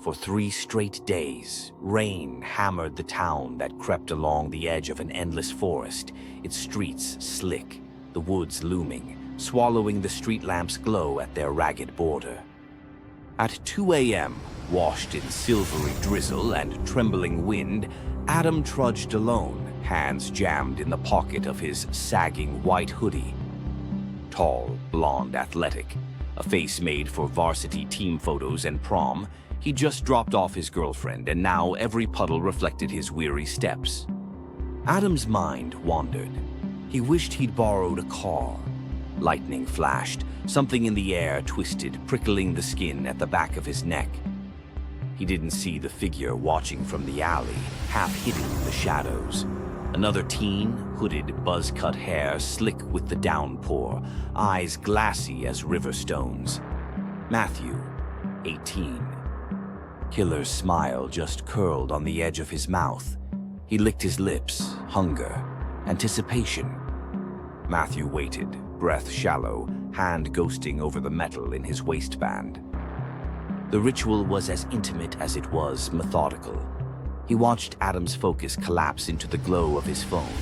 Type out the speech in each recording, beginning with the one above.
For 3 straight days, rain hammered the town that crept along the edge of an endless forest, its streets slick, the woods looming, swallowing the street lamps' glow at their ragged border. At 2 a.m., washed in silvery drizzle and trembling wind, Adam trudged alone, hands jammed in the pocket of his sagging white hoodie. Tall, blonde, athletic, a face made for varsity team photos and prom, he just dropped off his girlfriend, and now every puddle reflected his weary steps. Adam's mind wandered. He wished he'd borrowed a car. Lightning flashed, something in the air twisted, prickling the skin at the back of his neck. He didn't see the figure watching from the alley, half hidden in the shadows. Another teen, hooded, buzz-cut hair slick with the downpour, eyes glassy as river stones. Matthew, 18. Killer's smile just curled on the edge of his mouth. He licked his lips, hunger, anticipation. Matthew waited, breath shallow, hand ghosting over the metal in his waistband. The ritual was as intimate as it was methodical. He watched Adam's focus collapse into the glow of his phone.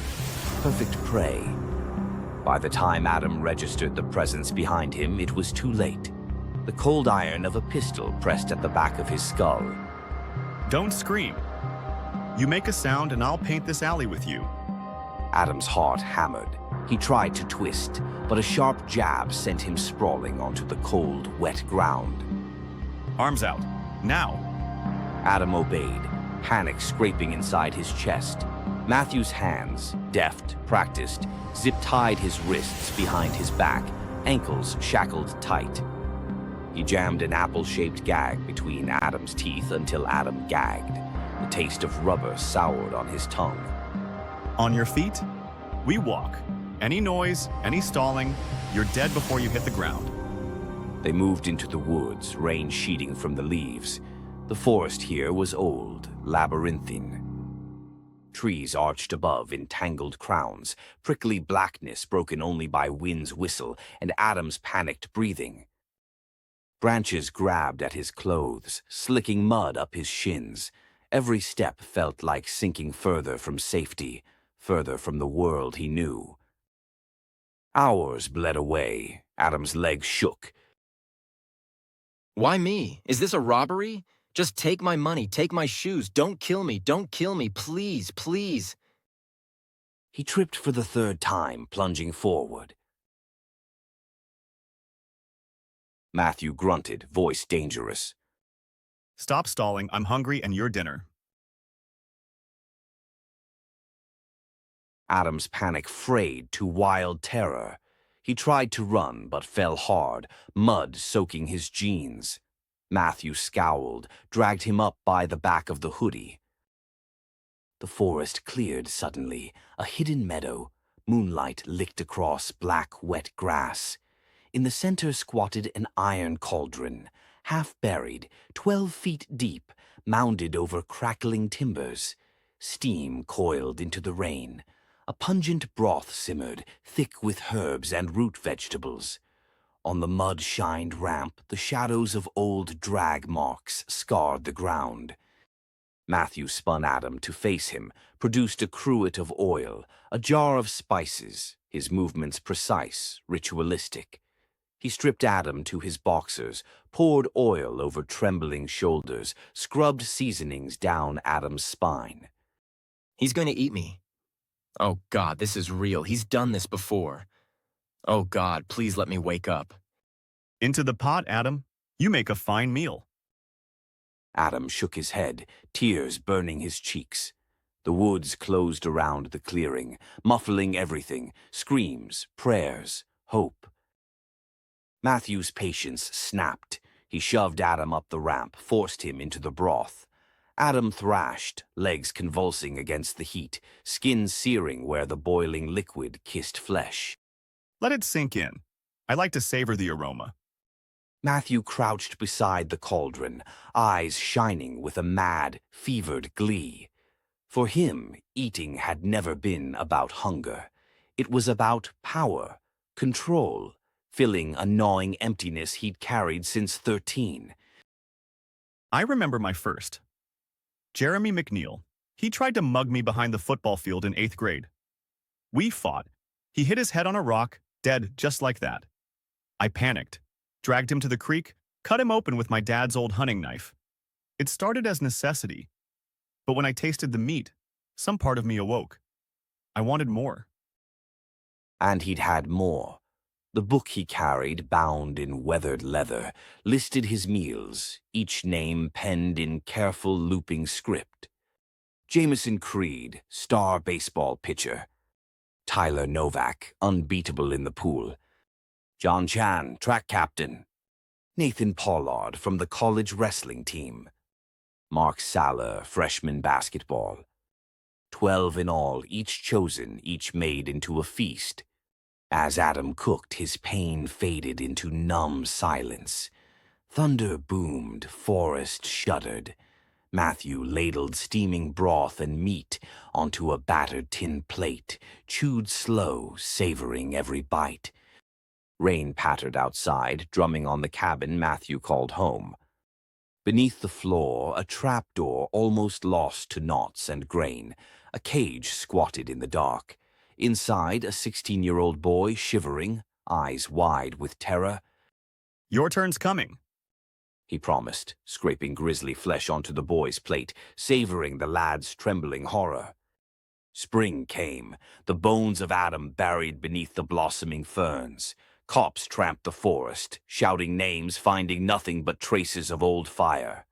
Perfect prey. By the time Adam registered the presence behind him, it was too late. The cold iron of a pistol pressed at the back of his skull. Don't scream. You make a sound and I'll paint this alley with you. Adam's heart hammered. He tried to twist, but a sharp jab sent him sprawling onto the cold, wet ground. Arms out. Now. Adam obeyed, panic scraping inside his chest. Matthew's hands, deft, practiced, zip-tied his wrists behind his back, ankles shackled tight. He jammed an apple-shaped gag between Adam's teeth until Adam gagged. The taste of rubber soured on his tongue. On your feet, we walk. Any noise, any stalling, you're dead before you hit the ground. They moved into the woods, rain sheeting from the leaves. The forest here was old, labyrinthine. Trees arched above in tangled crowns, prickly blackness broken only by wind's whistle and Adam's panicked breathing. Branches grabbed at his clothes, slicking mud up his shins. Every step felt like sinking further from safety, further from the world he knew. Hours bled away. Adam's legs shook. Why me? Is this a robbery? Just take my money, take my shoes. Don't kill me, please, please. He tripped for the third time, plunging forward. Matthew grunted, voice dangerous. Stop stalling, I'm hungry and your dinner. Adam's panic frayed to wild terror. He tried to run, but fell hard, mud soaking his jeans. Matthew scowled, dragged him up by the back of the hoodie. The forest cleared suddenly, a hidden meadow. Moonlight licked across black, wet grass. In the center squatted an iron cauldron, half buried, 12 feet deep, mounded over crackling timbers. Steam coiled into the rain. A pungent broth simmered, thick with herbs and root vegetables. On the mud-shined ramp, the shadows of old drag marks scarred the ground. Matthew spun Adam to face him, produced a cruet of oil, a jar of spices, his movements precise, ritualistic. He stripped Adam to his boxers, poured oil over trembling shoulders, scrubbed seasonings down Adam's spine. He's going to eat me. Oh God, this is real. He's done this before. Oh God, please let me wake up. Into the pot, Adam. You make a fine meal. Adam shook his head, tears burning his cheeks. The woods closed around the clearing, muffling everything, screams, prayers, hope. Matthew's patience snapped. He shoved Adam up the ramp, forced him into the broth. Adam thrashed, legs convulsing against the heat, skin searing where the boiling liquid kissed flesh. Let it sink in. I like to savor the aroma. Matthew crouched beside the cauldron, eyes shining with a mad, fevered glee. For him, eating had never been about hunger. It was about power, control, filling a gnawing emptiness he'd carried since 13. I remember my first. Jeremy McNeil. He tried to mug me behind the football field in 8th grade. We fought. He hit his head on a rock, dead just like that. I panicked, dragged him to the creek, cut him open with my dad's old hunting knife. It started as necessity, but when I tasted the meat, some part of me awoke. I wanted more. And he'd had more. The book he carried, bound in weathered leather, listed his meals, each name penned in careful looping script. Jamison Creed, star baseball pitcher. Tyler Novak, unbeatable in the pool. John Chan, track captain. Nathan Pollard from the college wrestling team. Mark Saller, freshman basketball. 12 in all, each chosen, each made into a feast. As Adam cooked, his pain faded into numb silence. Thunder boomed, forest shuddered. Matthew ladled steaming broth and meat onto a battered tin plate, chewed slow, savoring every bite. Rain pattered outside, drumming on the cabin Matthew called home. Beneath the floor, a trapdoor almost lost to knots and grain. A cage squatted in the dark. Inside, a 16-year-old boy shivering, eyes wide with terror. Your turn's coming. He promised, scraping grisly flesh onto the boy's plate, savoring the lad's trembling horror. Spring came, the bones of Adam buried beneath the blossoming ferns. Cops tramped the forest, shouting names, finding nothing but traces of old fire.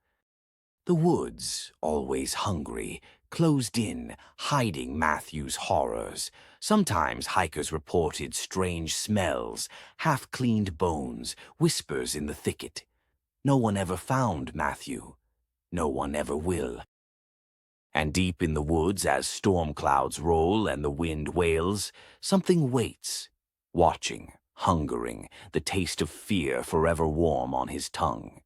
The woods, always hungry, closed in, hiding Matthew's horrors. Sometimes hikers reported strange smells, half-cleaned bones, whispers in the thicket. No one ever found Matthew. No one ever will. And deep in the woods, as storm clouds roll and the wind wails, something waits, watching, hungering, the taste of fear forever warm on his tongue.